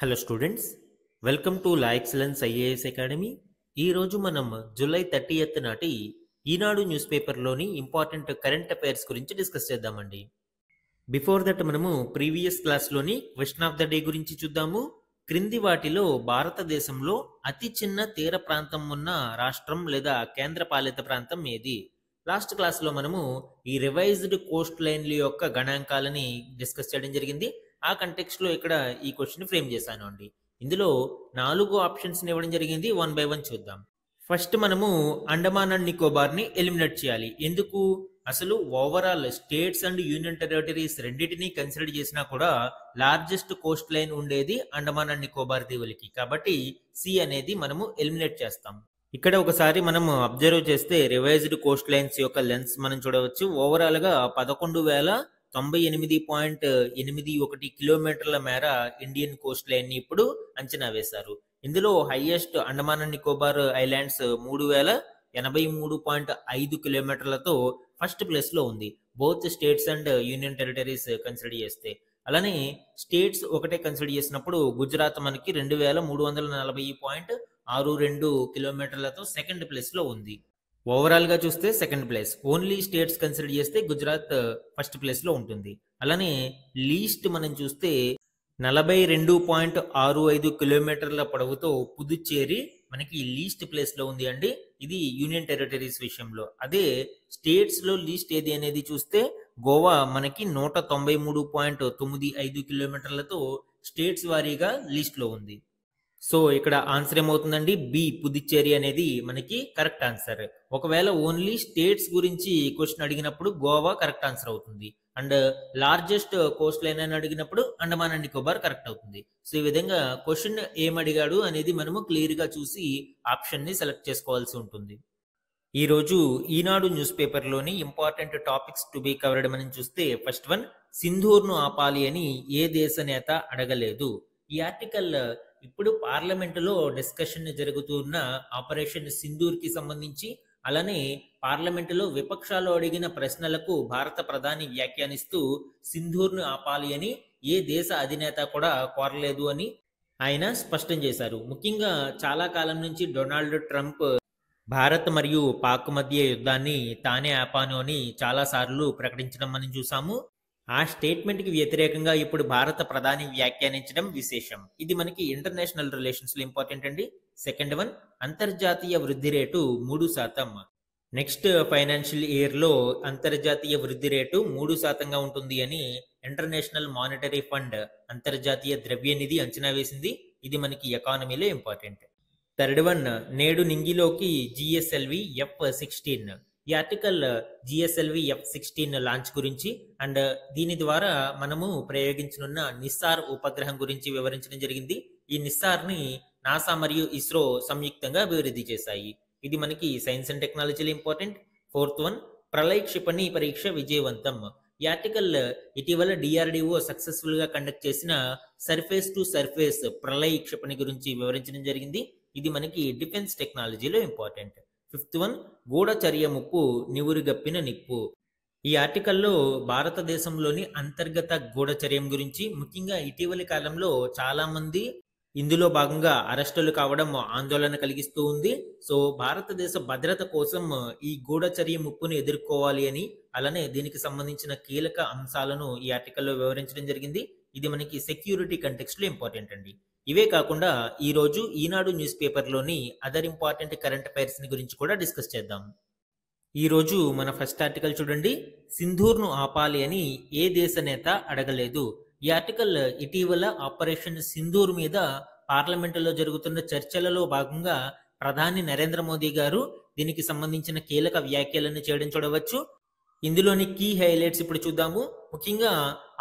Hello students, welcome to La Excellence IAS Academy. ఈరోజు మనం July 30th నాటి Eenadu news పేపర్లోని ఇంపార్టెంట్ కరెంట్ అఫైర్స్ గురించి డిస్కస్ చేద్దామండి. బిఫోర్ దట్ మనము ప్రీవియస్ క్లాస్లోని క్వశ్చన్ ఆఫ్ ద డే గురించి చూద్దాము. క్రింది వాటిలో భారతదేశంలో అతి చిన్న తీర ప్రాంతం ఉన్న రాష్ట్రం లేదా కేంద్ర పాలిత ప్రాంతం ఏది? లాస్ట్ క్లాస్లో మనము ఈ రివైజ్డ్ కోస్ట్ లైన్ల యొక్క గణాంకాలని డిస్కస్ చేయడం జరిగింది. ఆ కంటెక్స్ట్లో ఇక్కడ ఈ క్వశ్చన్ ఫ్రేమ్ చేశాను అండి. ఇందులో 4 ఆప్షన్స్ ఇవ్వడం జరిగింది. వన్ బై వన్ చూద్దాం. ఫస్ట్ మనము అండమాన్ అండ్ నికోబార్ని ఎలిమినేట్ చేయాలి. ఎందుకు? అసలు overall states and union territories రెండింటినీ కన్సిడర్ చేసినా కూడా లార్జెస్ట్ కోస్ట్ లైన్ ఉండేది అండమాన్ అండ్ నికోబార్ దీవులకి. కాబట్టి సి అనేది మనము ఎలిమినేట్ చేస్తాం. ఇక్కడ ఒకసారి మనం అబ్జర్వ్ చేస్తే రివైజ్డ్ కోస్ట్ లైన్స్ యొక్క లెన్స్ మనం చూడవచ్చు. ఓవరాల్ గా 11,98.81 కిలోమీటర్ల మేర ఇండియన్ కోస్ట్ లైన్ ని ఇప్పుడు అంచనా వేశారు. ఇందులో highest Andaman and Nicobar islands 3,083.5 కిలోమీటర్లతో ఫస్ట్ ప్లేస్ లో ఉంది, both states and union territories consider చేస్తే. అలానే స్టేట్స్ ఒకటే కన్సిడర్ చేసినప్పుడు గుజరాత్ మనకి 2,340.62 కిలోమీటర్లతో సెకండ్ ప్లేస్ లో ఉంది. ఓవరాల్ గా చూస్తే second place. Only states consider చేస్తే గుజరాత్ ఫస్ట్ ప్లేస్ లో ఉంటుంది. అలానే లీస్ట్ మనం చూస్తే 42.65 కిలోమీటర్ల పొడవుతో పుదుచ్చేరి మనకి లీస్ట్ ప్లేస్ లో ఉంది అండి. ఇది యూనియన్ టెరిటరీస్ విషయంలో. అదే స్టేట్స్ లో లీస్ట్ ఏది అనేది చూస్తే గోవా మనకి 193.95 కిలోమీటర్లతో స్టేట్స్ వారీగా లీస్ట్ లో ఉంది. సో ఇక్కడ ఆన్సర్ ఏమవుతుందండి? బి, పుదుచ్చేరి అనేది మనకి కరెక్ట్ ఆన్సర్. ఒకవేళ ఓన్లీ స్టేట్స్ గురించి క్వశ్చన్ అడిగినప్పుడు గోవా కరెక్ట్ ఆన్సర్ అవుతుంది. అండ్ లార్జెస్ట్ కోస్ట్ లైన్ అని అడిగినప్పుడు అండమాన్ అండ్ నికోబార్ కరెక్ట్ అవుతుంది. సో ఈ విధంగా క్వశ్చన్ ఏమడిగాడు అనేది మనము క్లియర్ గా చూసి ఆప్షన్ ని సెలెక్ట్ చేసుకోవాల్సి ఉంటుంది. ఈ రోజు ఈనాడు న్యూస్ పేపర్లోని important topics to be covered మనం చూస్తే ఫస్ట్ వన్, సింధూర్ను ఆపాలి అని ఏ దేశ నేత అడగలేదు? ఈ ఆర్టికల్ ఇప్పుడు పార్లమెంటులో డిస్కషన్ జరుగుతున్న ఆపరేషన్ సింధూర్ కి సంబంధించి, అలానే పార్లమెంటులో విపక్షాలు అడిగిన ప్రశ్నలకు భారత ప్రధాని వ్యాఖ్యానిస్తూ సింధూర్ను ఆపాలి అని ఏ దేశ అధినేత కూడా కోరలేదు అని ఆయన స్పష్టం చేశారు. ముఖ్యంగా చాలా కాలం నుంచి డొనాల్డ్ ట్రంప్ భారత్ మరియు పాక్ మధ్య యుద్ధాన్ని తానే ఆపాను అని చాలా సార్లు ప్రకటించడం మనం చూసాము. ఆ స్టేట్మెంట్ కి వ్యతిరేకంగా ఇప్పుడు భారత ప్రధాని వ్యాఖ్యానించడం విశేషం. ఇది మనకి ఇంటర్నేషనల్ రిలేషన్స్ లో ఇంపార్టెంట్ అండి. సెకండ్ వన్, అంతర్జాతీయ వృద్ధి రేటు 3%. నెక్స్ట్ ఫైనాన్షియల్ ఇయర్ లో అంతర్జాతీయ వృద్ధి రేటు 3%గా ఉంటుంది అని ఇంటర్నేషనల్ మానిటరీ ఫండ్, అంతర్జాతీయ ద్రవ్య నిధి అంచనా వేసింది. ఇది మనకి ఎకానమీలో ఇంపార్టెంట్. థర్డ్ వన్, నేడు నింగిలోకి జిఎస్ఎల్వి F-16. ఈ ఆర్టికల్ జిఎస్ఎల్వి F-16 లాంచ్ గురించి అండ్ దీని ద్వారా మనము ప్రయోగించనున్న నిస్సార్ ఉపగ్రహం గురించి వివరించడం జరిగింది. ఈ నిస్సార్ ని నాసా మరియు ఇస్రో సంయుక్తంగా అభివృద్ధి చేశాయి. ఇది మనకి సైన్స్ అండ్ టెక్నాలజీలో ఇంపార్టెంట్. ఫోర్త్ వన్, ప్రళయ్ క్షిపణి పరీక్ష విజయవంతం. ఈ ఆర్టికల్ ఇటీవల డిఆర్డిఓ సక్సెస్ఫుల్ గా కండక్ట్ చేసిన సర్ఫేస్ టు సర్ఫేస్ ప్రళయ్ క్షిపణి గురించి వివరించడం జరిగింది. ఇది మనకి డిఫెన్స్ టెక్నాలజీలో ఇంపార్టెంట్. ఫిఫ్త్ వన్, గూఢచర్య ముప్పు నివురుగప్పిన నిప్పు. ఈ ఆర్టికల్లో భారతదేశంలోని అంతర్గత గూఢచర్యం గురించి, ముఖ్యంగా ఇటీవలి కాలంలో చాలా మంది ఇందులో భాగంగా అరెస్టులు కావడం ఆందోళన కలిగిస్తూ ఉంది. సో భారతదేశ భద్రత కోసం ఈ గూఢచర్య ముప్పును ఎదుర్కోవాలి అని, అలానే దీనికి సంబంధించిన కీలక అంశాలను ఈ ఆర్టికల్లో వివరించడం జరిగింది. ఇది మనకి సెక్యూరిటీ కంటెక్స్ట్ లో ఇంపార్టెంట్ అండి. ఇవే కాకుండా ఈ రోజు ఈనాడు న్యూస్ పేపర్లోని అదర్ ఇంపార్టెంట్ కరెంట్ అఫైర్స్ గురించి కూడా డిస్కస్ చేద్దాం. ఈ రోజు మన ఫస్ట్ ఆర్టికల్ చూడండి, సింధూర్ను ఆపాలి అని ఏ దేశ నేత అడగలేదు. ఈ ఆర్టికల్ ఇటీవల ఆపరేషన్ సింధూర్ మీద పార్లమెంటులో జరుగుతున్న చర్చలలో భాగంగా ప్రధాని నరేంద్ర మోదీ గారు దీనికి సంబంధించిన కీలక వ్యాఖ్యలను చేయడం చూడవచ్చు. ఇందులోని కీ హైలైట్స్ ఇప్పుడు చూద్దాము. ముఖ్యంగా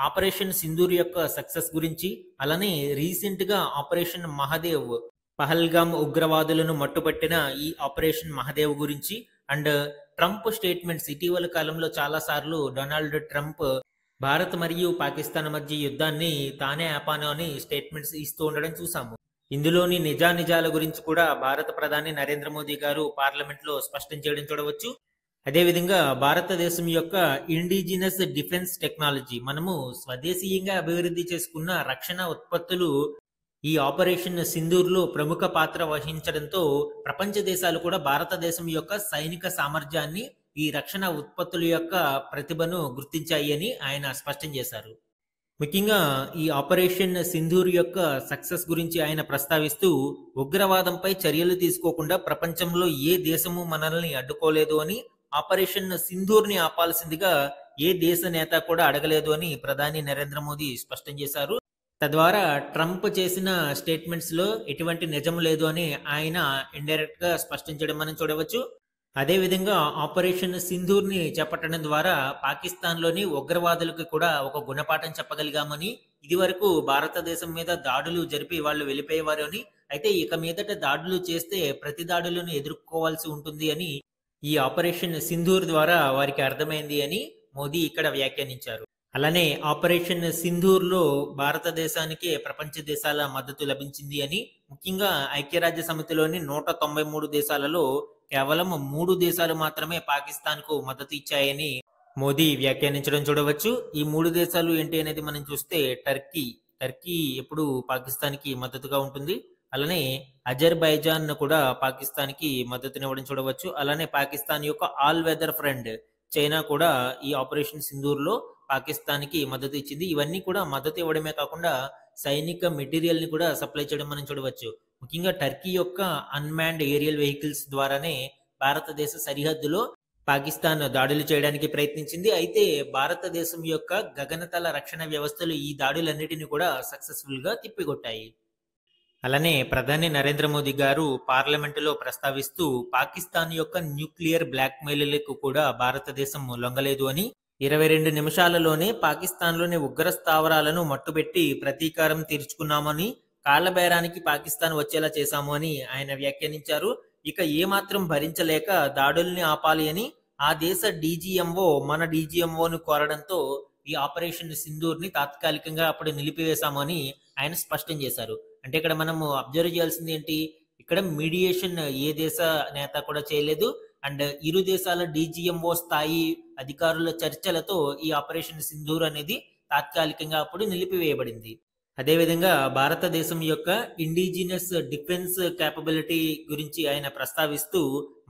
ఆపరేషన్ సింధూర్ యొక్క సక్సెస్ గురించి, అలానే రీసెంట్ గా ఆపరేషన్ మహాదేవ్, పహల్గామ్ ఉగ్రవాదులను మట్టుపట్టిన ఈ ఆపరేషన్ మహాదేవ్ గురించి, అండ్ ట్రంప్ స్టేట్మెంట్స్. ఇటీవల కాలంలో చాలా సార్లు డొనాల్డ్ ట్రంప్ భారత్ మరియు పాకిస్తాన్ మధ్య యుద్ధాన్ని తానే ఆపాను అని స్టేట్మెంట్స్ ఇస్తూ ఉండడం చూసాము. ఇందులోని నిజానిజాల గురించి కూడా భారత ప్రధాని నరేంద్ర మోదీ గారు పార్లమెంట్ లో స్పష్టం చేయడం చూడవచ్చు. అదేవిధంగా భారతదేశం యొక్క ఇండిజినస్ డిఫెన్స్ టెక్నాలజీ, మనము స్వదేశీయంగా అభివృద్ధి చేసుకున్న రక్షణ ఉత్పత్తులు ఈ ఆపరేషన్ సింధూర్లో ప్రముఖ పాత్ర వహించడంతో ప్రపంచ దేశాలు కూడా భారతదేశం యొక్క సైనిక సామర్థ్యాన్ని, ఈ రక్షణ ఉత్పత్తుల యొక్క ప్రతిభను గుర్తించాయి అని ఆయన స్పష్టం చేశారు. ముఖ్యంగా ఈ ఆపరేషన్ సింధూర్ యొక్క సక్సెస్ గురించి ఆయన ప్రస్తావిస్తూ, ఉగ్రవాదంపై చర్యలు తీసుకోకుండా ప్రపంచంలో ఏ దేశము మనల్ని అడ్డుకోలేదు అని, ఆపరేషన్ సింధూర్ని ఆపాల్సిందిగా ఏ దేశ నేత కూడా అడగలేదు అని ప్రధాని నరేంద్ర మోదీ స్పష్టం చేశారు. తద్వారా ట్రంప్ చేసిన స్టేట్మెంట్స్ లో ఎటువంటి నిజం లేదు అని ఆయన ఇండైరెక్ట్ గా స్పష్టం చేయడం మనం చూడవచ్చు. అదేవిధంగా ఆపరేషన్ సింధూర్ ని చేపట్టడం ద్వారా పాకిస్తాన్ లోని ఉగ్రవాదులకు కూడా ఒక గుణపాఠం చెప్పగలిగామని, ఇది వరకు భారతదేశం మీద దాడులు జరిపి వాళ్ళు వెళ్ళిపోయేవారు అని, అయితే ఇక మీదట దాడులు చేస్తే ప్రతి దాడులను ఎదుర్కోవాల్సి ఉంటుంది అని ఈ ఆపరేషన్ సింధూర్ ద్వారా వారికి అర్థమైంది అని మోదీ ఇక్కడ వ్యాఖ్యానించారు. అలానే ఆపరేషన్ సింధూర్లో భారతదేశానికి ప్రపంచ దేశాల మద్దతు లభించింది అని, ముఖ్యంగా ఐక్యరాజ్య సమితిలోని 193 దేశాలలో కేవలం 3 దేశాలు మాత్రమే పాకిస్తాన్ కు మద్దతు ఇచ్చాయని మోదీ వ్యాఖ్యానించడం చూడవచ్చు. ఈ 3 దేశాలు ఏంటి అనేది మనం చూస్తే టర్కీ ఎప్పుడు పాకిస్తాన్ కి మద్దతుగా ఉంటుంది. అలానే అజర్బైజాన్ కూడా పాకిస్తాన్ కి మద్దతునివ్వడం చూడవచ్చు. అలానే పాకిస్తాన్ యొక్క ఆల్ వెదర్ ఫ్రెండ్ చైనా కూడా ఈ ఆపరేషన్ సింధూర్ లో పాకిస్తాన్ కి మద్దతు ఇచ్చింది. ఇవన్నీ కూడా మద్దతు ఇవ్వడమే కాకుండా సైనిక మెటీరియల్ ని కూడా సప్లై చేయడం మనం చూడవచ్చు. ముఖ్యంగా టర్కీ యొక్క అన్మాన్డ్ ఏరియల్ వెహికల్స్ ద్వారానే భారతదేశ సరిహద్దులో పాకిస్తాన్ దాడులు చేయడానికి ప్రయత్నించింది. అయితే భారతదేశం యొక్క గగనతల రక్షణ వ్యవస్థలు ఈ దాడులన్నిటిని కూడా సక్సెస్ఫుల్ గా తిప్పికొట్టాయి. అలానే ప్రధాని నరేంద్ర మోదీ గారు పార్లమెంటులో ప్రస్తావిస్తూ, పాకిస్తాన్ యొక్క న్యూక్లియర్ బ్లాక్మెయిల్లకు కూడా భారతదేశం లొంగలేదు అని, 22 నిమిషాలలోనే పాకిస్తాన్లోని ఉగ్ర స్థావరాలను మట్టుబెట్టి ప్రతీకారం తీర్చుకున్నామని, కాళ్లబేరానికి పాకిస్తాన్ వచ్చేలా చేశాము అని ఆయన వ్యాఖ్యానించారు. ఇక ఏమాత్రం భరించలేక దాడుల్ని ఆపాలి అని ఆ దేశ డీజీఎంఓ మన డీజీఎంఓను కోరడంతో ఈ ఆపరేషన్ సింధూర్ ని తాత్కాలికంగా అప్పుడు నిలిపివేశాము అని ఆయన స్పష్టం చేశారు. అంటే ఇక్కడ మనము అబ్జర్వ్ చేయాల్సింది ఏంటి, ఇక్కడ మీడియేషన్ ఏ దేశ నేత కూడా చేయలేదు. అండ్ ఇరు దేశాల డీజీఎంఓ స్థాయి అధికారుల చర్చలతో ఈ ఆపరేషన్ సింధూర్ అనేది తాత్కాలికంగా అప్పుడు నిలిపివేయబడింది. అదేవిధంగా భారతదేశం యొక్క ఇండిజినస్ డిఫెన్స్ క్యాపబిలిటీ గురించి ఆయన ప్రస్తావిస్తూ,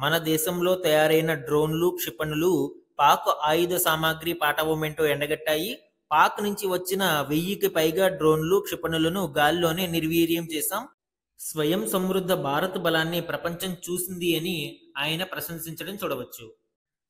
మన దేశంలో తయారైన డ్రోన్లు, క్షిపణులు పాక్ ఆయుధ సామాగ్రి పాటవమెంటో ఎండగట్టాయి. పాక్ నుంచి వచ్చిన 1000కి పైగా డ్రోన్లు, క్షిపణులను గాల్లోనే నిర్వీర్యం చేశాం. స్వయం సమృద్ధ భారత్ బలాన్ని ప్రపంచం చూసింది అని ఆయన ప్రశంసించడం చూడవచ్చు.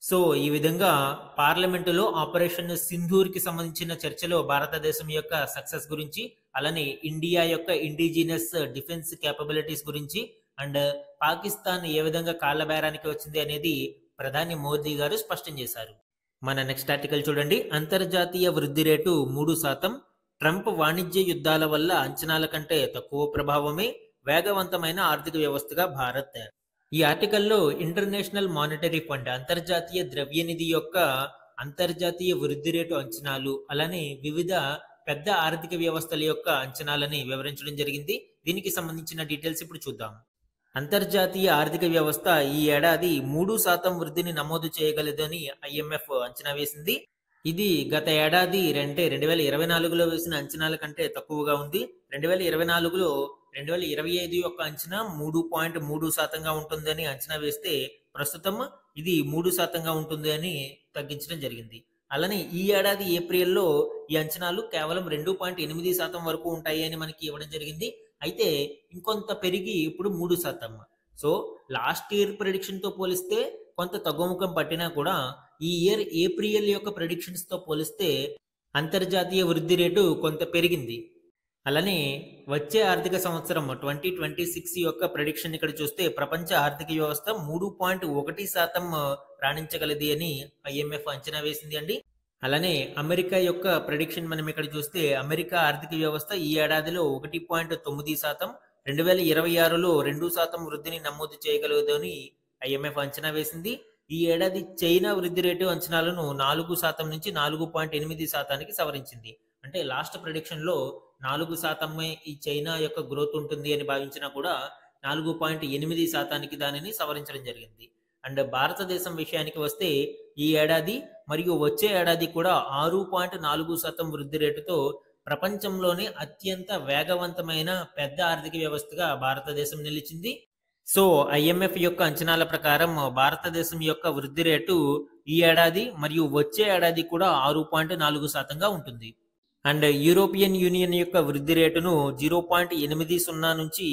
సో ఈ విధంగా పార్లమెంటులో ఆపరేషన్ సింధూర్ కి సంబంధించిన చర్చలో భారతదేశం యొక్క సక్సెస్ గురించి, అలానే ఇండియా యొక్క ఇండిజినస్ డిఫెన్స్ క్యాపబిలిటీస్ గురించి, అండ్ పాకిస్తాన్ ఏ విధంగా కాళ్లబేరానికి వచ్చింది అనేది ప్రధాని మోదీ గారు స్పష్టం చేశారు. మన నెక్స్ట్ ఆర్టికల్ చూడండి. అంతర్జాతీయ వృద్ధి రేటు 3%. ట్రంప్ వాణిజ్య యుద్ధాల వల్ల అంచనాల కంటే తక్కువ ప్రభావమే వేగవంతమైన ఆర్థిక వ్యవస్థగా భారత్. ఈ ఆర్టికల్లో ఇంటర్నేషనల్ మానిటరీ ఫండ్, అంతర్జాతీయ ద్రవ్యనిధి యొక్క అంతర్జాతీయ వృద్ధి రేటు అంచనాలు, అలానే వివిధ పెద్ద ఆర్థిక వ్యవస్థల యొక్క అంచనాలని వివరించడం జరిగింది. దీనికి సంబంధించిన డీటెయిల్స్ ఇప్పుడు చూద్దాం. అంతర్జాతీయ ఆర్థిక వ్యవస్థ ఈ ఏడాది 3% వృద్ధిని నమోదు చేయగలదని ఐఎంఎఫ్ అంచనా వేసింది. ఇది గత ఏడాది 2024లో వేసిన అంచనాల కంటే తక్కువగా ఉంది. 2024లో 2025 యొక్క అంచనా 3.3%గా ఉంటుందని అంచనా వేస్తే, ప్రస్తుతం ఇది 3%గా ఉంటుంది అని తగ్గించడం జరిగింది. అలానే ఈ ఏడాది ఏప్రిల్లో ఈ అంచనాలు కేవలం 2.8% వరకు ఉంటాయి అని మనకి ఇవ్వడం జరిగింది. అయితే ఇంకొంత పెరిగి ఇప్పుడు 3%. సో లాస్ట్ ఇయర్ ప్రెడిక్షన్ తో పోలిస్తే కొంత తగ్గుముఖం పట్టినా కూడా ఈ ఇయర్ ఏప్రిల్ యొక్క ప్రెడిక్షన్స్ తో పోలిస్తే అంతర్జాతీయ వృద్ధి రేటు కొంత పెరిగింది. అలానే వచ్చే ఆర్థిక సంవత్సరం 2026 యొక్క ప్రెడిక్షన్ ఇక్కడ చూస్తే ప్రపంచ ఆర్థిక వ్యవస్థ 3.1% రాణించగలది అని ఐఎంఎఫ్ అంచనా వేసింది అండి. అలానే అమెరికా యొక్క ప్రెడిక్షన్ మనం ఇక్కడ చూస్తే అమెరికా ఆర్థిక వ్యవస్థ ఈ ఏడాదిలో 1.9%, 2026లో 2% వృద్ధిని నమోదు చేయగలదని ఐఎంఎఫ్ అంచనా వేసింది. ఈ ఏడాది చైనా వృద్ధి రేటు అంచనాలను 4% నుంచి 4.8%కి సవరించింది. అంటే లాస్ట్ ప్రెడిక్షన్ లో 4% ఈ చైనా యొక్క గ్రోత్ ఉంటుంది అని భావించినా కూడా 4.8%కి దానిని సవరించడం జరిగింది. అండ్ భారతదేశం విషయానికి వస్తే ఈ ఏడాది మరియు వచ్చే ఏడాది కూడా 6.4% వృద్ధి రేటుతో ప్రపంచంలోనే అత్యంత వేగవంతమైన పెద్ద ఆర్థిక వ్యవస్థగా భారతదేశం నిలిచింది. సో ఐఎంఎఫ్ యొక్క అంచనాల ప్రకారం భారతదేశం యొక్క వృద్ధి రేటు ఈ ఏడాది మరియు వచ్చే ఏడాది కూడా 6.4% ఉంటుంది. అండ్ యూరోపియన్ యూనియన్ యొక్క వృద్ధి రేటును 0.80 నుంచి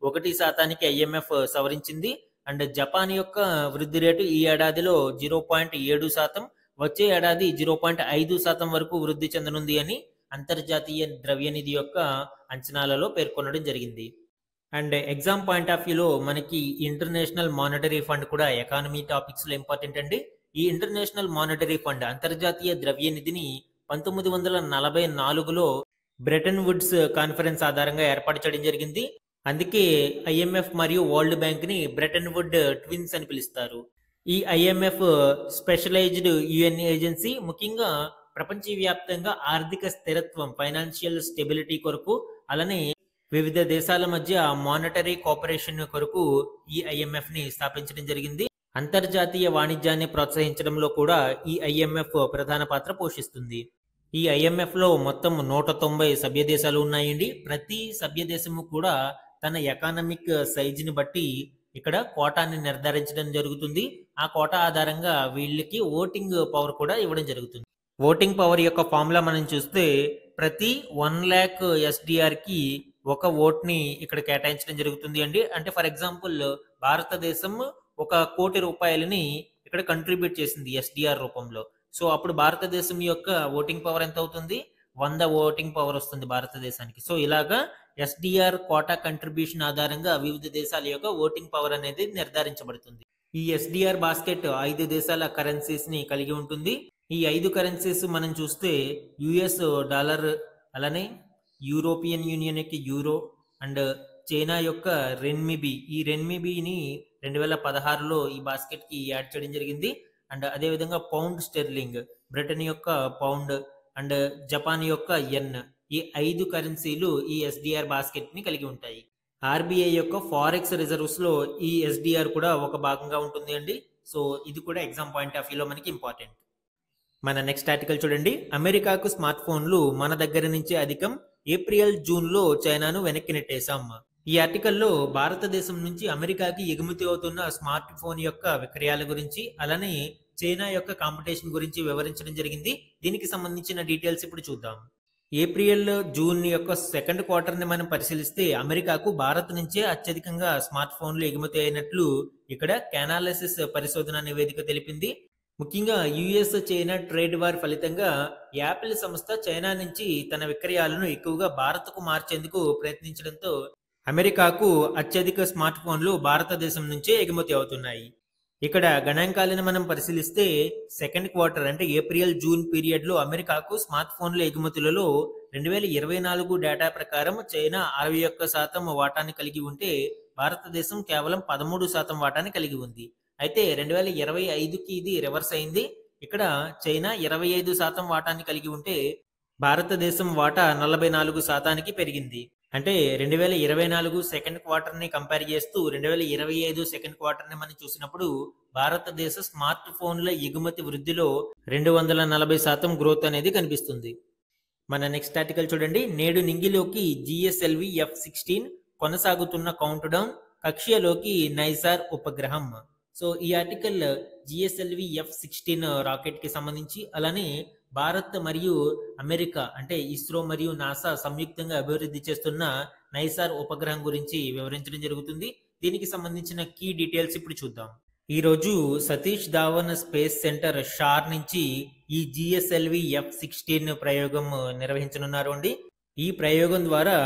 1% ఐఎంఎఫ్ సవరించింది. అండ్ జపాన్ యొక్క వృద్ధి రేటు ఈ ఏడాదిలో 0.7%, వచ్చే ఏడాది 0.5% వరకు వృద్ధి చెందనుంది అని అంతర్జాతీయ ద్రవ్యనిధి యొక్క అంచనాలలో పేర్కొనడం జరిగింది. అండ్ ఎగ్జామ్ పాయింట్ ఆఫ్ వ్యూలో మనకి ఇంటర్నేషనల్ మానిటరీ ఫండ్ కూడా ఎకానమీ టాపిక్స్లో ఇంపార్టెంట్ అండి. ఈ ఇంటర్నేషనల్ మానిటరీ ఫండ్ అంతర్జాతీయ ద్రవ్యనిధిని 1944లో బ్రెటన్ వుడ్స్ కాన్ఫరెన్స్ ఆధారంగా ఏర్పాటు చేయడం జరిగింది. అందుకే ఐఎంఎఫ్ మరియు వరల్డ్ బ్యాంక్ ని బ్రెటన్ వుడ్ ట్విన్స్ అని పిలుస్తారు. ఈ ఐఎంఎఫ్ స్పెషలైజ్డ్ యుఎన్ ఏజెన్సీ, ముఖ్యంగా ప్రపంచవ్యాప్తంగా ఆర్థిక స్థిరత్వం ఫైనాన్షియల్ స్టెబిలిటీ కొరకు, అలానే వివిధ దేశాల మధ్య మానిటరీ కోఆపరేషన్ కొరకు ఈ ఐఎంఎఫ్ ని స్థాపించడం జరిగింది. అంతర్జాతీయ వాణిజ్యాన్ని ప్రోత్సహించడంలో కూడా ఈ ఐఎంఎఫ్ ప్రధాన పాత్ర పోషిస్తుంది. ఈ ఐఎంఎఫ్ లో మొత్తం 190 సభ్య దేశాలు ఉన్నాయండి. ప్రతి సభ్య దేశము కూడా తన ఎకానమిక్ సైజుని బట్టి ఇక్కడ కోటాని నిర్ధారించడం జరుగుతుంది. ఆ కోటా ఆధారంగా వీళ్ళకి ఓటింగ్ పవర్ కూడా ఇవ్వడం జరుగుతుంది. ఓటింగ్ పవర్ యొక్క ఫార్ములా మనం చూస్తే ప్రతి 1 lakh ఎస్డిఆర్ కి ఒక ఓట్ ని ఇక్కడ కేటాయించడం జరుగుతుంది అండి. అంటే ఫర్ ఎగ్జాంపుల్ భారతదేశం 1 కోటి రూపాయలని ఇక్కడ కంట్రిబ్యూట్ చేసింది ఎస్డిఆర్ రూపంలో. సో అప్పుడు భారతదేశం యొక్క ఓటింగ్ పవర్ ఎంత అవుతుంది? 100 ఓటింగ్ పవర్ వస్తుంది భారతదేశానికి. సో ఇలాగా ఎస్డిఆర్ కోటా కంట్రిబ్యూషన్ ఆధారంగా వివిధ దేశాల యొక్క ఓటింగ్ పవర్ అనేది నిర్ధారించబడుతుంది. ఈ ఎస్డిఆర్ బాస్కెట్ 5 దేశాల కరెన్సీస్ ని కలిగి ఉంటుంది. ఈ 5 కరెన్సీస్ మనం చూస్తే యుఎస్ డాలర్, అలానే యూరోపియన్ యూనియన్ యొక్క యూరో, అండ్ చైనా యొక్క రెన్మిబి. ఈ రెన్మిబిని 2016లో ఈ బాస్కెట్ కి యాడ్ చేయడం జరిగింది. అండ్ అదేవిధంగా పౌండ్ స్టెర్లింగ్, బ్రిటన్ యొక్క పౌండ్, అండ్ జపాన్ యొక్క యెన్. ఈ 5 కరెన్సీలు ఈ ఎస్డిఆర్ బాస్కెట్ ని కలిగి ఉంటాయి. ఆర్బిఐ యొక్క ఫారెక్స్ రిజర్వ్స్ లో ఈ ఎస్డిఆర్ కూడా ఒక భాగంగా ఉంటుంది అండి. సో ఇది కూడా ఎగ్జామ్ పాయింట్ ఆఫ్ వ్యూలో మనకి ఇంపార్టెంట్. మన నెక్స్ట్ ఆర్టికల్ చూడండి. అమెరికాకు స్మార్ట్ ఫోన్లు మన దగ్గర నుంచి అధికం, ఏప్రిల్ జూన్లో చైనాను వెనక్కి నెట్టేశాం. ఈ ఆర్టికల్లో భారతదేశం నుంచి అమెరికాకి ఎగుమతి అవుతున్న స్మార్ట్ ఫోన్ యొక్క విక్రయాల గురించి, అలానే చైనా యొక్క కాంపిటీషన్ గురించి వివరించడం జరిగింది. దీనికి సంబంధించిన డీటెయిల్స్ ఇప్పుడు చూద్దాం. ఏప్రిల్ జూన్ యొక్క సెకండ్ క్వార్టర్ ని మనం పరిశీలిస్తే అమెరికాకు భారత్ నుంచే అత్యధికంగా స్మార్ట్ ఫోన్లు ఎగుమతి అయినట్లు ఇక్కడ కానాలిసిస్ పరిశోధన నివేదిక తెలిపింది. ముఖ్యంగా యుఎస్ చైనా ట్రేడ్ వార్ ఫలితంగా యాపిల్ సంస్థ చైనా నుంచి తన విక్రయాలను ఎక్కువగా భారత్కు మార్చేందుకు ప్రయత్నించడంతో అమెరికాకు అత్యధిక స్మార్ట్ ఫోన్లు భారతదేశం నుంచే ఎగుమతి అవుతున్నాయి. ఇక్కడ గణాంకాలను మనం పరిశీలిస్తే సెకండ్ క్వార్టర్ అంటే ఏప్రిల్ జూన్ పీరియడ్ లో అమెరికాకు స్మార్ట్ ఫోన్ల ఎగుమతులలో 2024 డేటా ప్రకారం చైనా 61% వాటాని కలిగి ఉంటే భారతదేశం కేవలం 13% వాటాని కలిగి ఉంది. అయితే 2025కి ఇది రివర్స్ అయింది. ఇక్కడ చైనా 25% వాటాన్ని కలిగి ఉంటే భారతదేశం వాటా 44%కి పెరిగింది. అంటే 2024 సెకండ్ క్వార్టర్ ని కంపేర్ చేస్తూ 2025 సెకండ్ క్వార్టర్ ని మనం చూసినప్పుడు భారతదేశ స్మార్ట్ ఫోన్ల ఎగుమతి వృద్ధిలో 240% గ్రోత్ అనేది కనిపిస్తుంది. మన నెక్స్ట్ ఆర్టికల్ చూడండి. నేడు నింగిలోకి జిఎస్ఎల్వి F-16 కొనసాగుతున్న కౌంట్ డౌన్, కక్ష్యలోకి నైసార్ ఉపగ్రహం. సో ఈ ఆర్టికల్ జిఎస్ఎల్వి F-16 రాకెట్ కి సంబంధించి, అలానే భారత్ మరియు అమెరికా అంటే ఇస్రో మరియు నాసా సంయుక్తంగా అభివృద్ధి చేస్తున్న నైసార్ ఉపగ్రహం గురించి వివరించడం జరుగుతుంది. దీనికి సంబంధించిన కీ డీటెయిల్స్ ఇప్పుడు చూద్దాం. ఈ రోజు సతీష్ ధావన్ స్పేస్ సెంటర్ షార్ నుంచి ఈ జిఎస్ఎల్వి F-16 ప్రయోగం నిర్వహించనున్నారు అండి. ఈ ప్రయోగం ద్వారా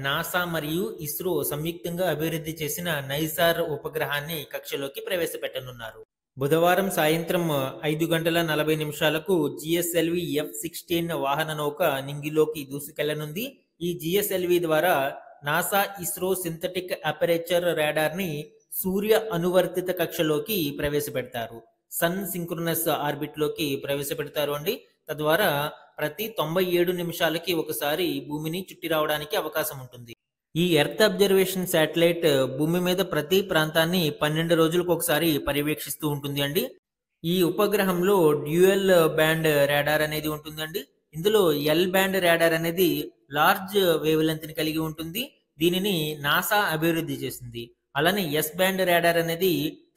నాసా మరియు ఇస్రో సంయుక్తంగా అభివృద్ధి చేసిన నైసార్ ఉపగ్రహాన్ని కక్షలోకి ప్రవేశపెట్టనున్నారు. బుధవారం సాయంత్రం 5:40 జిఎస్ఎల్వి F-16 వాహన నౌక నింగిలోకి దూసుకెళ్లనుంది. ఈ జిఎస్ఎల్వి ద్వారా NASA ISRO synthetic aperture radar ని సూర్య అనువర్తిత కక్షలోకి ప్రవేశపెడతారు. సన్ సింక్రోనస్ ఆర్బిట్ లోకి ప్రవేశపెడతారు అండి. తద్వారా ప్రతి 97 నిమిషాలకి ఒకసారి భూమిని చుట్టి రావడానికి అవకాశం ఉంటుంది. ఈ ఎర్త్ అబ్జర్వేషన్ శాటిలైట్ భూమి మీద ప్రతి ప్రాంతాన్ని 12 రోజులకు ఒకసారి పర్యవేక్షిస్తూ ఉంటుంది అండి. ఈ ఉపగ్రహంలో డ్యూయల్ బ్యాండ్ రాడార్ అనేది ఉంటుందండి. ఇందులో ఎల్ బ్యాండ్ రాడార్ అనేది లార్జ్ వేవ్ లెంత్ ని కలిగి ఉంటుంది. దీనిని నాసా అభివృద్ధి చేసింది. అలానే ఎస్ బ్యాండ్ రాడార్ అనేది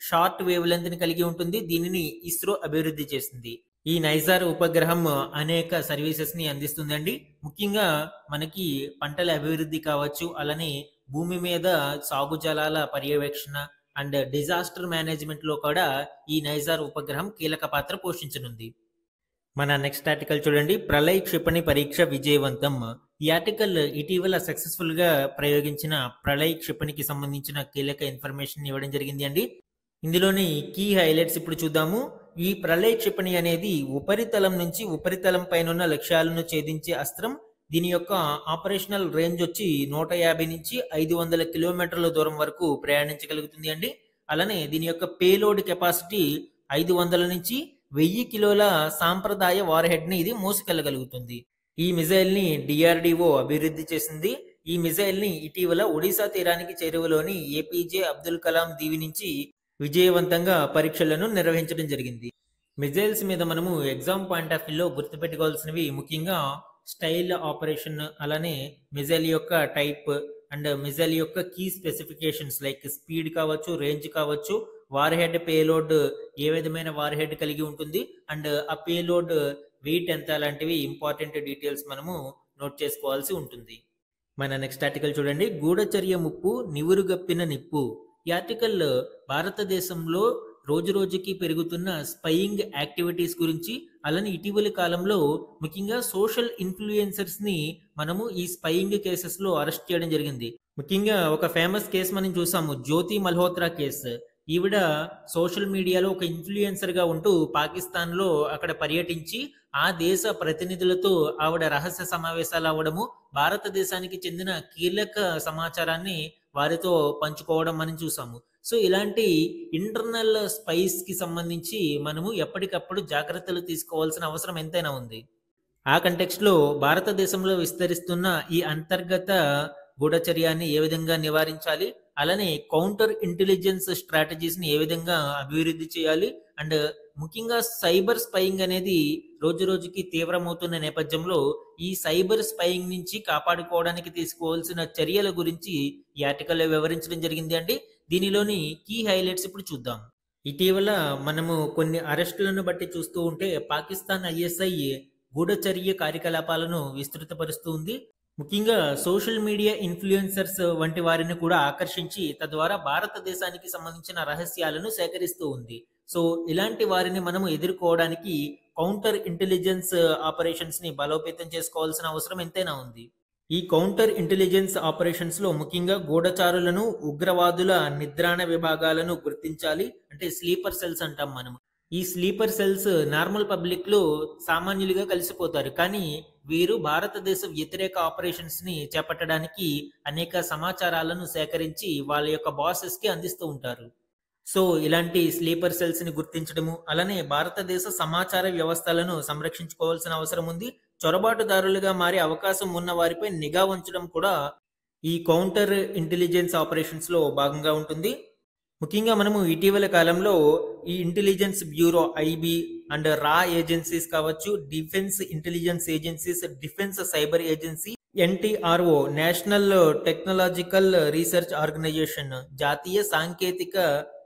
షార్ట్ వేవ్ లెంత్ ని కలిగి ఉంటుంది. దీనిని ఇస్రో అభివృద్ధి చేసింది. ఈ నైజార్ ఉపగ్రహం అనేక సర్వీసెస్ ని అందిస్తుందండి. ముఖ్యంగా మనకి పంటల అభివృద్ధి కావచ్చు, అలానే భూమి మీద సాగు జలాల పర్యవేక్షణ అండ్ డిజాస్టర్ మేనేజ్మెంట్ లో కూడా ఈ నైజార్ ఉపగ్రహం కీలక పాత్ర పోషించనుంది. మన నెక్స్ట్ ఆర్టికల్ చూడండి, ప్రళయ్ క్షిపణి పరీక్ష విజయవంతం. ఈ ఆర్టికల్ ఇటీవల సక్సెస్ఫుల్ గా ప్రయోగించిన ప్రళయ్ క్షిపణికి సంబంధించిన కీలక ఇన్ఫర్మేషన్ ఇవ్వడం జరిగింది అండి. ఇందులోని కీ హైలైట్స్ ఇప్పుడు చూద్దాము. ఈ ప్రళయ్ క్షిపణి అనేది ఉపరితలం నుంచి ఉపరితలం పైన లక్ష్యాలను ఛేదించే అస్త్రం. దీని యొక్క ఆపరేషనల్ రేంజ్ వచ్చి 150 నుంచి 500 కిలోమీటర్ల దూరం వరకు ప్రయాణించగలుగుతుంది అండి. అలానే దీని యొక్క పేలోడ్ కెపాసిటీ 500 నుంచి 1000 కిలోల సాంప్రదాయ వార్ హెడ్ ని ఇది మోసుకెళ్లగలుగుతుంది. ఈ మిజైల్ ని డిఆర్డిఓ అభివృద్ధి చేసింది. ఈ మిజైల్ ని ఇటీవల ఒడిశా తీరానికి చేరువలోని ఏపీజే అబ్దుల్ కలాం దీవి నుంచి విజయవంతంగా పరీక్షలను నిర్వహించడం జరిగింది. మిజైల్స్ మీద మనము ఎగ్జామ్ పాయింట్ ఆఫ్ వ్యూలో గుర్తుపెట్టుకోవాల్సినవి ముఖ్యంగా స్టైల్ ఆపరేషన్, అలానే మిజైల్ యొక్క టైప్ అండ్ మిజైల్ యొక్క కీ స్పెసిఫికేషన్స్ లైక్ స్పీడ్ కావచ్చు, రేంజ్ కావచ్చు, వార్ హెడ్ పేలోడ్ ఏ విధమైన వార్ హెడ్ కలిగి ఉంటుంది అండ్ ఆ పేలోడ్ వెయిట్ ఎంత లాంటివి ఇంపార్టెంట్ డీటెయిల్స్ మనము నోట్ చేసుకోవాల్సి ఉంటుంది. మన నెక్స్ట్ ఆర్టికల్ చూడండి, గూఢచర్య ముప్పు నివురుగప్పిన నిప్పు. ఈ ఆర్టికల్ భారతదేశంలో రోజు రోజుకి పెరుగుతున్న స్పైయింగ్ యాక్టివిటీస్ గురించి, అలానే ఇటీవలి కాలంలో ముఖ్యంగా సోషల్ ఇన్ఫ్లుయెన్సర్స్ ని మనము ఈ స్పైయింగ్ కేసెస్ లో అరెస్ట్ చేయడం జరిగింది. ముఖ్యంగా ఒక ఫేమస్ కేసు మనం చూసాము, జ్యోతి మల్హోత్రా కేసు. ఈవిడ సోషల్ మీడియాలో ఒక ఇన్ఫ్లుయెన్సర్ గా ఉంటూ పాకిస్తాన్ లో అక్కడ పర్యటించి ఆ దేశ ప్రతినిధులతో ఆవిడ రహస్య సమావేశాలు అవ్వడము, భారతదేశానికి చెందిన కీలక సమాచారాన్ని వారితో పంచుకోవడం మనం చూసాము. సో ఇలాంటి ఇంటర్నల్ స్పైస్ కి సంబంధించి మనము ఎప్పటికప్పుడు జాగ్రత్తలు తీసుకోవాల్సిన అవసరం ఎంతైనా ఉంది. ఆ కంటెక్స్ట్ లో భారతదేశంలో విస్తరిస్తున్న ఈ అంతర్గత గూఢచర్యాన్ని ఏ విధంగా నివారించాలి, అలానే కౌంటర్ ఇంటెలిజెన్స్ స్ట్రాటజీస్ ని ఏ విధంగా అభివృద్ధి చేయాలి అండ్ ముఖ్యంగా సైబర్ స్పైయింగ్ అనేది రోజు రోజుకి తీవ్రమవుతున్న నేపథ్యంలో ఈ సైబర్ స్పైయింగ్ నుంచి కాపాడుకోవడానికి తీసుకోవాల్సిన చర్యల గురించి ఈ ఆర్టికల్లో వివరించడం జరిగింది అండి. దీనిలోని కీ హైలైట్స్ ఇప్పుడు చూద్దాం. ఇటీవల మనము కొన్ని అరెస్టులను బట్టి చూస్తూ ఉంటే పాకిస్తాన్ ఐఎస్ఐ గూఢచర్య కార్యకలాపాలను విస్తృతపరుస్తూ ఉంది. ముఖ్యంగా సోషల్ మీడియా ఇన్ఫ్లుయెన్సర్స్ వంటి వారిని కూడా ఆకర్షించి తద్వారా భారతదేశానికి సంబంధించిన రహస్యాలను సేకరిస్తూ ఉంది. సో ఇలాంటి వారిని మనము ఎదుర్కోవడానికి కౌంటర్ ఇంటెలిజెన్స్ ఆపరేషన్స్ ని బలోపేతం చేసుకోవాల్సిన అవసరం ఎంతైనా ఉంది. ఈ కౌంటర్ ఇంటెలిజెన్స్ ఆపరేషన్స్ లో ముఖ్యంగా గూఢచారులను, ఉగ్రవాదుల నిద్రాణ విభాగాలను గుర్తించాలి. అంటే స్లీపర్ సెల్స్ అంటాం మనం. ఈ స్లీపర్ సెల్స్ నార్మల్ పబ్లిక్ లో సామాన్యులుగా కలిసిపోతారు, కానీ వీరు భారతదేశ వ్యతిరేక ఆపరేషన్స్ ని చేపట్టడానికి అనేక సమాచారాలను సేకరించి వాళ్ళ యొక్క బాసెస్ కి అందిస్తూ ఉంటారు. సో ఇలాంటి స్లీపర్ సెల్స్ ని గుర్తించడము, అలానే భారతదేశ సమాచార వ్యవస్థలను సంరక్షించుకోవాల్సిన అవసరం ఉంది. చొరబాటుదారులుగా మారే అవకాశం ఉన్న వారిపై నిఘా ఉంచడం కూడా ఈ కౌంటర్ ఇంటెలిజెన్స్ ఆపరేషన్స్ లో భాగంగా ఉంటుంది. ముఖ్యంగా మనము ఇటీవల కాలంలో ఈ ఇంటెలిజెన్స్ బ్యూరో ఐబీ అండ్ రా ఏజెన్సీస్ కావచ్చు, defence intelligence agencies, defence cyber agency, NTRO national technological research organisation, జాతీయ సాంకేతిక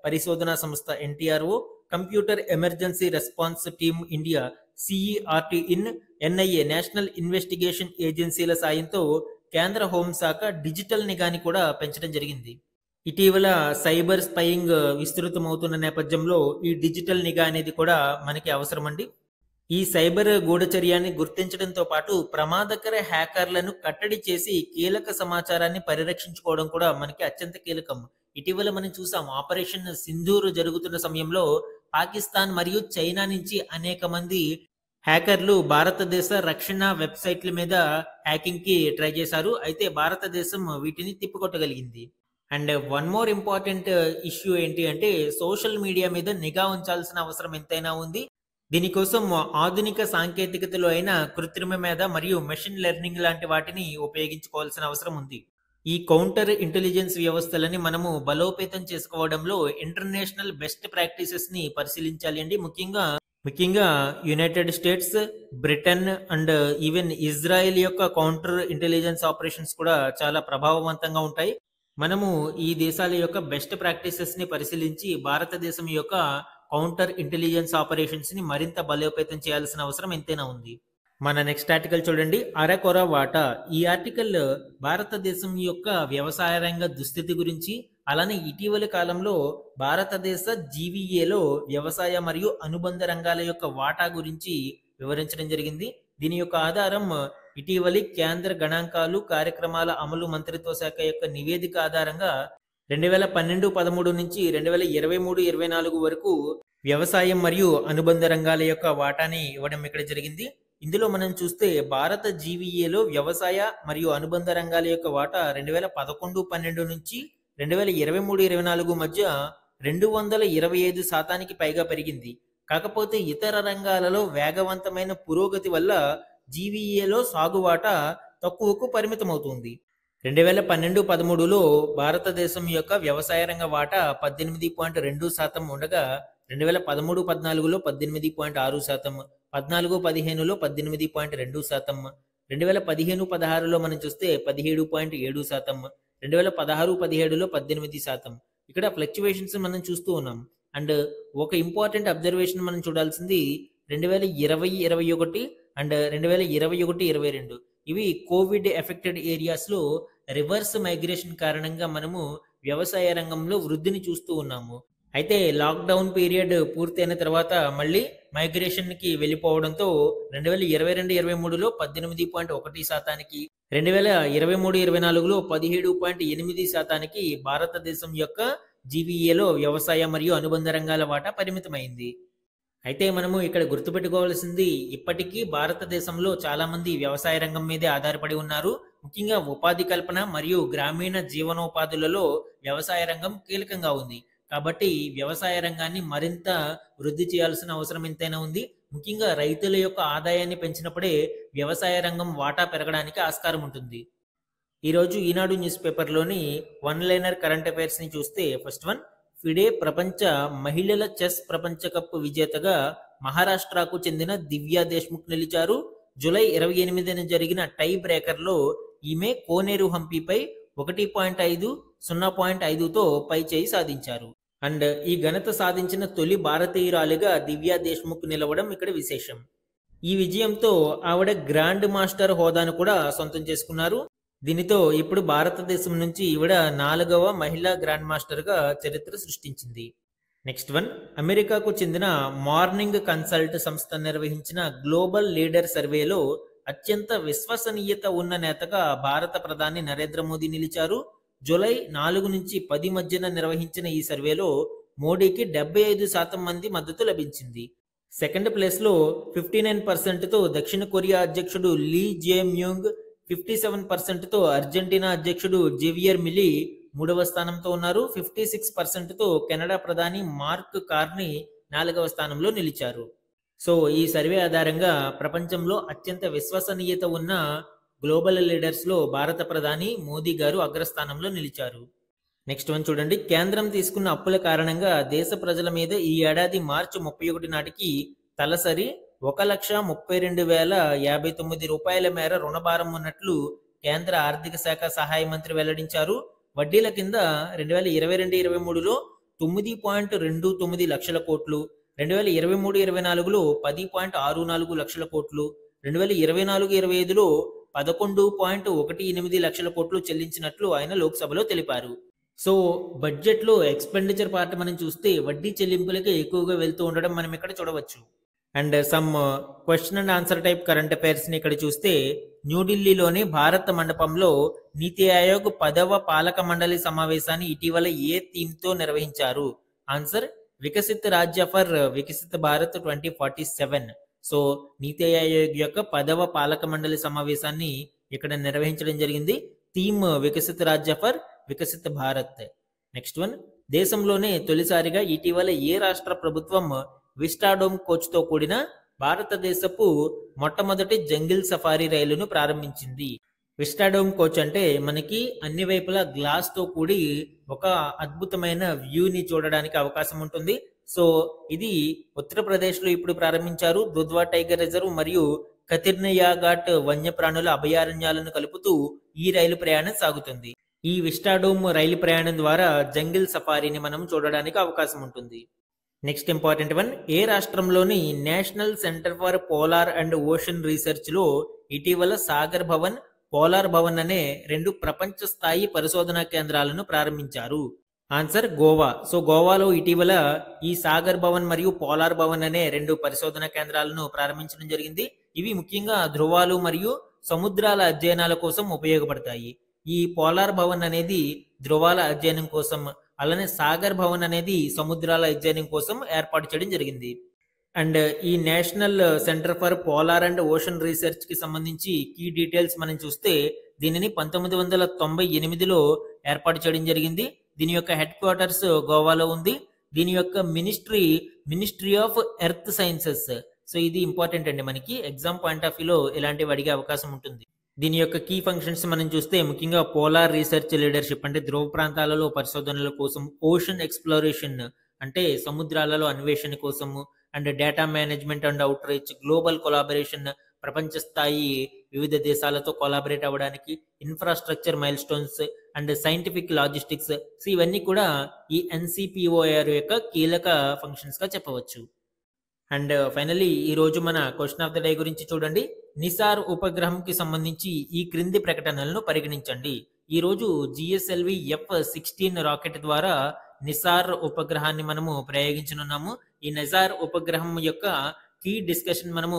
పరిశోధనా సంస్థ NTRO, computer emergency response team India CERT In, NIA national investigation ఏజెన్సీల సాయంతో కేంద్ర హోంశాఖ డిజిటల్ నిఘాని కూడా పెంచడం జరిగింది. ఇటీవల సైబర్ స్పైయింగ్ విస్తృతమవుతున్న నేపథ్యంలో ఈ డిజిటల్ నిఘా అనేది కూడా మనకి అవసరం అండి. ఈ సైబర్ గూఢచర్యాన్ని గుర్తించడంతో పాటు ప్రమాదకర హ్యాకర్లను కట్టడి చేసి కీలక సమాచారాన్ని పరిరక్షించుకోవడం కూడా మనకి అత్యంత కీలకం. ఇటీవల మనం చూసాం, ఆపరేషన్ సింధూర్ జరుగుతున్న సమయంలో పాకిస్తాన్ మరియు చైనా నుంచి అనేక మంది హ్యాకర్లు భారతదేశ రక్షణ వెబ్సైట్ల మీద హ్యాకింగ్ కి ట్రై చేశారు. అయితే భారతదేశం వీటిని తిప్పికొట్టగలిగింది. And one more important issue ఏంటి అంటే సోషల్ మీడియా మీద నిఘా ఉంచాల్సిన అవసరం ఎంతైనా ఉంది. దీనికోసం ఆధునిక సాంకేతికతలో అయిన కృత్రిమ మేధ మరియు మెషిన్ లెర్నింగ్ లాంటి వాటిని ఉపయోగించుకోవాల్సిన అవసరం ఉంది. ఈ కౌంటర్ ఇంటెలిజెన్స్ వ్యవస్థలని మనము బలోపేతం చేసుకోవడంలో ఇంటర్నేషనల్ బెస్ట్ ప్రాక్టీసెస్ ని పరిశీలించాలి అండి. ముఖ్యంగా ముఖ్యంగా United states, Britain and even Israel యొక్క కౌంటర్ ఇంటెలిజెన్స్ ఆపరేషన్స్ కూడా చాలా ప్రభావవంతంగా ఉంటాయి. మనము ఈ దేశాల యొక్క బెస్ట్ ప్రాక్టీసెస్ ని పరిశీలించి భారతదేశం యొక్క కౌంటర్ ఇంటెలిజెన్స్ ఆపరేషన్స్ ని మరింత బలోపేతం చేయాల్సిన అవసరం ఎంతైనా ఉంది. మన నెక్స్ట్ ఆర్టికల్ చూడండి, అరకొర వాటా. ఈ ఆర్టికల్ భారతదేశం యొక్క వ్యవసాయ రంగ దుస్థితి గురించి, అలానే ఇటీవలి కాలంలో భారతదేశ జీవీఏలో వ్యవసాయ మరియు అనుబంధ రంగాల యొక్క వాటా గురించి వివరించడం జరిగింది. దీని యొక్క ఆధారం ఇటీవలి కేంద్ర గణాంకాలు కార్యక్రమాల అమలు మంత్రిత్వ శాఖ యొక్క నివేదిక ఆధారంగా 2012-13 నుంచి 2023-24 వరకు వ్యవసాయం మరియు అనుబంధ రంగాల యొక్క వాటాని ఇవ్వడం ఇక్కడ జరిగింది. ఇందులో మనం చూస్తే భారత జీవీఏలో వ్యవసాయ మరియు అనుబంధ రంగాల యొక్క వాటా 2011-12 నుంచి 2023-24 మధ్య 225% పైగా పెరిగింది. కాకపోతే ఇతర రంగాలలో వేగవంతమైన పురోగతి వల్ల జీవీఏలో సాగు వాటా తక్కువకు పరిమితమవుతుంది. 2012-13లో భారతదేశం యొక్క వ్యవసాయ రంగ వాటా 18.2% ఉండగా 2013-14లో 18.6%, 14-15లో 18.2%, 2015-16లో మనం చూస్తే 17.7%, 2016-17లో 18%. ఇక్కడ ఫ్లక్చువేషన్స్ మనం చూస్తూ ఉన్నాం. అండ్ ఒక ఇంపార్టెంట్ అబ్జర్వేషన్ మనం చూడాల్సింది 2020-21 అండ్ 2021-22 ఇవి కోవిడ్ ఎఫెక్టెడ్ ఏరియాస్ లో రివర్స్ మైగ్రేషన్ కారణంగా మనము వ్యవసాయ రంగంలో వృద్ధిని చూస్తూ ఉన్నాము. అయితే లాక్డౌన్ పీరియడ్ పూర్తయిన తర్వాత మళ్ళీ మైగ్రేషన్ కి వెళ్ళిపోవడంతో 2022-23లో 18.1%, 2023-24లో 17.8% భారతదేశం యొక్క జీవీఏలో వ్యవసాయ మరియు అనుబంధ రంగాల వాటా పరిమితమైంది. అయితే మనము ఇక్కడ గుర్తుపెట్టుకోవాల్సింది, ఇప్పటికీ భారతదేశంలో చాలా మంది వ్యవసాయ రంగం మీదే ఆధారపడి ఉన్నారు. ముఖ్యంగా ఉపాధి కల్పన మరియు గ్రామీణ జీవనోపాధులలో వ్యవసాయ రంగం కీలకంగా ఉంది. కాబట్టి వ్యవసాయ రంగాన్ని మరింత వృద్ధి చేయాల్సిన అవసరం ఎంతైనా ఉంది. ముఖ్యంగా రైతుల యొక్క ఆదాయాన్ని పెంచినప్పుడే వ్యవసాయ రంగం వాటా పెరగడానికి ఆస్కారం ఉంటుంది. ఈరోజు ఈనాడు న్యూస్ పేపర్లోని వన్ లైనర్ కరెంట్ అఫైర్స్ ని చూస్తే, ఫస్ట్ వన్, ఫిడే ప్రపంచ మహిళల చెస్ ప్రపంచ కప్ విజేతగా మహారాష్ట్రకు చెందిన దివ్యా దేశ్ముఖ్ నిలిచారు. జూలై 28న జరిగిన టై బ్రేకర్లో ఈమె కోనేరు హంపీపై 1.5, 0.5తో పై చేయి సాధించారు. అండ్ ఈ ఘనత సాధించిన తొలి భారతీయురాలిగా దివ్యా దేశ్ముఖ్ నిలవడం ఇక్కడ విశేషం. ఈ విజయంతో ఆవిడ గ్రాండ్ మాస్టర్ హోదాను కూడా సొంతం చేసుకున్నారు. దీనితో ఇప్పుడు భారతదేశం నుంచి ఈవిడ 4వ మహిళా గ్రాండ్ మాస్టర్ గా చరిత్ర సృష్టించింది. నెక్స్ట్ వన్, అమెరికాకు చెందిన మార్నింగ్ కన్సల్ట్ సంస్థ నిర్వహించిన గ్లోబల్ లీడర్ సర్వేలో అత్యంత విశ్వసనీయత ఉన్న నేతగా భారత ప్రధాని నరేంద్ర మోదీ నిలిచారు. జూలై 4 నుంచి 10 మధ్యన నిర్వహించిన ఈ సర్వేలో మోడీకి 75% మంది మద్దతు లభించింది. సెకండ్ ప్లేస్ లో 59%తో దక్షిణ కొరియా అధ్యక్షుడు లీ జే మ్యూంగ్, 57%తో అర్జెంటీనా అధ్యక్షుడు జేవియర్ మిలీ 3వ స్థానంతో ఉన్నారు. 56%తో కెనడా ప్రధాని మార్క్ కార్నీ 4వ స్థానంలో నిలిచారు. సో ఈ సర్వే ఆధారంగా ప్రపంచంలో అత్యంత విశ్వసనీయత ఉన్న గ్లోబల్ లీడర్స్ లో భారత ప్రధాని మోదీ గారు అగ్రస్థానంలో నిలిచారు. నెక్స్ట్ వన్ చూడండి, కేంద్రం తీసుకున్న అప్పుల కారణంగా దేశ ప్రజల మీద ఈ ఏడాది మార్చి 31 నాటికి తలసరి 1,32,059 రూపాయల మేర రుణభారం ఉన్నట్లు కేంద్ర ఆర్థిక శాఖ సహాయ మంత్రి వెల్లడించారు. వడ్డీల కింద 2022-23లో 9.29 లక్షల కోట్లు, 2023-24లో 10.64 లక్షల కోట్లు, 2024-25లో 11.18 లక్షల కోట్లు చెల్లించినట్లు ఆయన లోక్సభలో తెలిపారు. సో బడ్జెట్ లో ఎక్స్పెండిచర్ పార్ట్ మనం చూస్తే వడ్డీ చెల్లింపులకే ఎక్కువగా వెళ్తూ ఉండడం మనం ఇక్కడ చూడవచ్చు. And some question and answer type current affairs ని ఇక్కడ చూస్తే, న్యూఢిల్లీలోని భారత్ మండపంలో నీతి ఆయోగ్ 10వ పాలక మండలి సమావేశాన్ని ఇటీవల ఏ థీమ్ తో నిర్వహించారు? ఆన్సర్, వికసిత్ రాజ్య ఫర్ వికసిత్ భారత్ 2047. సో నీతి ఆయోగ్ యొక్క 10వ పాలక మండలి సమావేశాన్ని ఇక్కడ నిర్వహించడం జరిగింది. థీమ్ వికసిత్ రాజ్య for Viksit Bharat. Next one, దేశంలోనే తొలిసారిగా ఇటీవల ఏ రాష్ట్ర ప్రభుత్వం విస్టాడోమ్ కోచ్ తో కూడిన భారతదేశపు మొట్టమొదటి జంగిల్ సఫారీ రైలును ప్రారంభించింది? విస్టాడోమ్ కోచ్ అంటే మనకి అన్ని వైపులా గ్లాస్ తో కూడి ఒక అద్భుతమైన వ్యూని చూడడానికి అవకాశం ఉంటుంది. సో ఇది ఉత్తరప్రదేశ్లో ఇప్పుడు ప్రారంభించారు. దుధ్వా టైగర్ రిజర్వ్ మరియు కతిర్నయా ఘాట్ వన్యప్రాణుల అభయారణ్యాలను కలుపుతూ ఈ రైలు ప్రయాణం సాగుతుంది. ఈ విస్టాడోమ్ రైలు ప్రయాణం ద్వారా జంగిల్ సఫారీని మనం చూడడానికి అవకాశం ఉంటుంది. నెక్స్ట్ ఇంపార్టెంట్ వన్, ఏ రాష్ట్రంలోని national centre for polar and ocean research లో ఇటీవల సాగర్ భవన్, పోలార్ భవన్ అనే 2 ప్రపంచ స్థాయి పరిశోధనా కేంద్రాలను ప్రారంభించారు? ఆన్సర్ గోవా. సో గోవాలో ఇటీవల ఈ సాగర్ భవన్ మరియు పోలార్ భవన్ అనే 2 పరిశోధనా కేంద్రాలను ప్రారంభించడం జరిగింది. ఇవి ముఖ్యంగా ధృవాలు మరియు సముద్రాల అధ్యయనాల కోసం ఉపయోగపడతాయి. ఈ పోలార్ భవన్ అనేది ధృవాల అధ్యయనం కోసం, అలానే సాగర్ భవన్ అనేది సముద్రాల అధ్యయనం కోసం ఏర్పాటు చేయడం జరిగింది. అండ్ ఈ national centre for polar and ocean research కి సంబంధించి కీ డీటెయిల్స్ మనం చూస్తే దీనిని 1998లో ఏర్పాటు చేయడం జరిగింది. దీని యొక్క హెడ్ క్వార్టర్స్ గోవాలో ఉంది. దీని యొక్క ministry of earth sciences. So ఇది ఇంపార్టెంట్ అండి, మనకి ఎగ్జామ్ పాయింట్ ఆఫ్ వ్యూలో ఇలాంటివి అడిగే అవకాశం ఉంటుంది. దీని యొక్క కీ ఫంక్షన్స్ మనం చూస్తే ముఖ్యంగా పోలార్ రీసెర్చ్ లీడర్షిప్ అంటే ధ్రువ ప్రాంతాలలో పరిశోధనల కోసం, ఓషన్ ఎక్స్ప్లోరేషన్ అంటే సముద్రాలలో అన్వేషణ కోసము, and data management and out reach, global collaboration ప్రపంచ స్థాయి వివిధ దేశాలతో కొలాబరేట్ అవ్వడానికి, infrastructure mile stones and scientific logistics. So ఇవన్నీ కూడా ఈ NCPOR యొక్క కీలక ఫంక్షన్స్ గా చెప్పవచ్చు. అండ్ ఫైనల్లీ ఈ రోజు మన క్వశ్చన్ ఆఫ్ ద డే గురించి చూడండి. నిసార్ ఉపగ్రహంకి సంబంధించి ఈ క్రింది ప్రకటనలను పరిగణించండి. ఈ రోజు GSLV F-16 రాకెట్ ద్వారా నిసార్ ఉపగ్రహాన్ని మనము ప్రయోగించనున్నాము. ఈ నిసార్ ఉపగ్రహం యొక్క కీ డిస్కషన్ మనము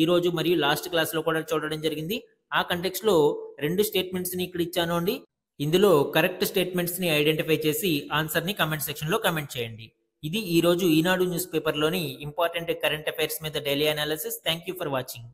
ఈ రోజు మరియు లాస్ట్ క్లాస్ లో కూడా చూడడం జరిగింది. ఆ కంటెక్స్ట్ లో 2 స్టేట్మెంట్స్ ని ఇక్కడ ఇచ్చాను అండి. ఇందులో కరెక్ట్ స్టేట్మెంట్స్ ని ఐడెంటిఫై చేసి ఆన్సర్ ని కమెంట్ సెక్షన్ లో కమెంట్ చేయండి. ఇది ఈ రోజు ఈనాడు న్యూస్ పేపర్ లోని ఇంపార్టెంట్ కరెంట్ అఫైర్స్ మీద daily analysis. Thank you for watching.